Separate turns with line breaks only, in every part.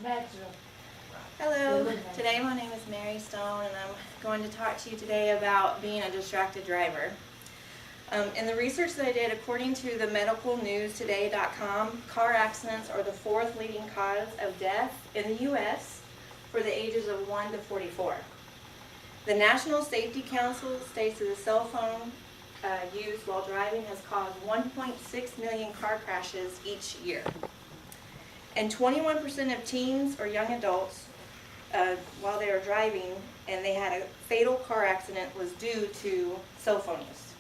Hello, today my name is Mary Stone and I'm going to talk to you today about being a distracted driver. In the research that I did, according to the medicalnewstoday.com, car accidents are the 4th leading cause of death in the U.S. for the ages of 1 to 44. The National Safety Council states that the cell phone use while driving has caused 1.6 million car crashes each year. And 21% of teens or young adults, while they were driving and they had a fatal car accident, was due to cell phone use.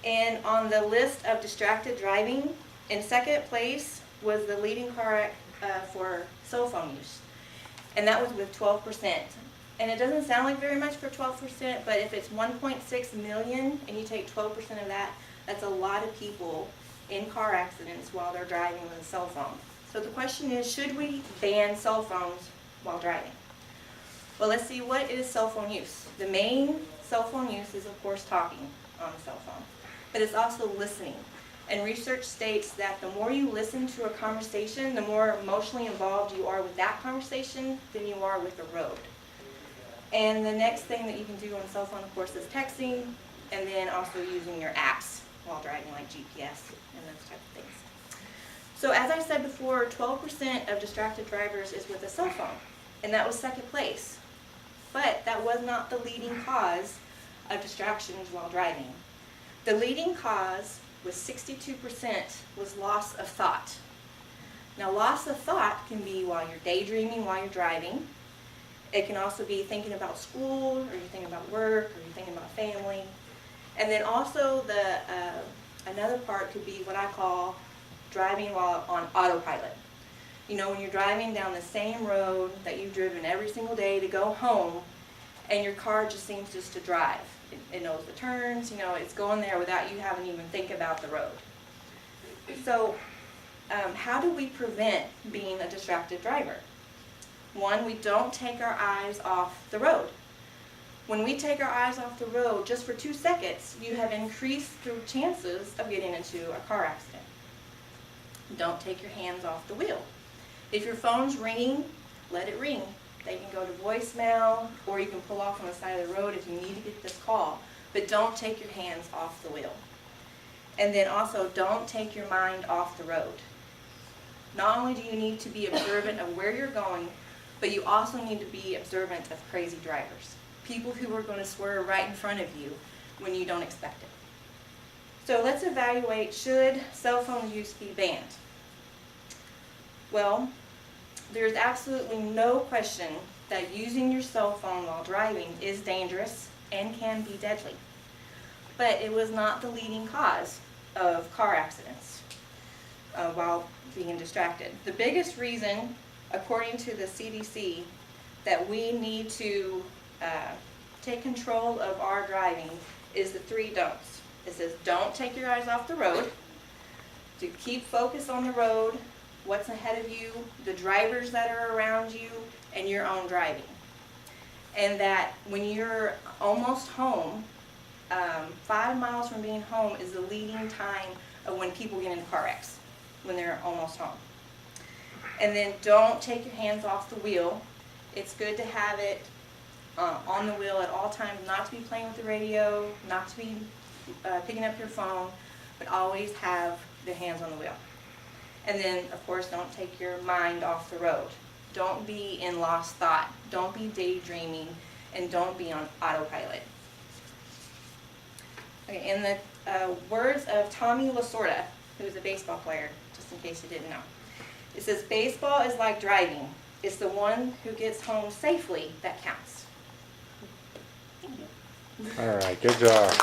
And on the list of distracted driving, in 2nd place was the leading car for cell phone use. And that was with 12%. And it doesn't sound like very much for 12%, but if it's 1.6 million and you take 12% of that, that's a lot of people in car accidents while they're driving with a cell phone. So the question is, should we ban cell phones while driving? Well, let's see, what is cell phone use? The main cell phone use is, of course, talking on a cell phone, but it's also listening. And research states that the more you listen to a conversation, the more emotionally involved you are with that conversation than you are with the road. And the next thing that you can do on a cell phone, of course, is texting, and then also using your apps while driving, like GPS and those type of things. So as I said before, 12% of distracted drivers is with a cell phone, and that was 2nd place. But that was not the leading cause of distractions while driving. The leading cause, with 62%, was loss of thought. Now, loss of thought can be while you're daydreaming while you're driving. It can also be thinking about school, or you're thinking about work, or you're thinking about family. And then also another part could be what I call driving while on autopilot. You know, when you're driving down the same road that you've driven every single day to go home, and your car just seems just to drive. It knows the turns, you know, it's going there without you having to even think about the road. So, how do we prevent being a distracted driver? One, we don't take our eyes off the road. When we take our eyes off the road just for 2 seconds, you have increased the chances of getting into a car accident. Don't take your hands off the wheel. If your phone's ringing, let it ring. They can go to voicemail, or you can pull off on the side of the road if you need to get this call. But don't take your hands off the wheel. And then also, don't take your mind off the road. Not only do you need to be observant of where you're going, but you also need to be observant of crazy drivers. People who are going to swerve right in front of you when you don't expect it. So let's evaluate, should cell phone use be banned? Well, there's absolutely no question that using your cell phone while driving is dangerous and can be deadly. But it was not the leading cause of car accidents while being distracted. The biggest reason, according to the CDC, that we need to take control of our driving is the 3 don'ts. It says, don't take your eyes off the road, to keep focus on the road, what's ahead of you, the drivers that are around you, and your own driving. And that when you're almost home, 5 miles from being home is the leading time of when people get into car wrecks, when they're almost home. And then don't take your hands off the wheel. It's good to have it on the wheel at all times, not to be playing with the radio, not to be picking up your phone, but always have the hands on the wheel. And then, of course, don't take your mind off the road. Don't be in lost thought. Don't be daydreaming, and don't be on autopilot. Okay, in the words of Tommy Lasorda, who is a baseball player, just in case you didn't know, it says, baseball is like driving. It's the one who gets home safely that counts.
All right, good job.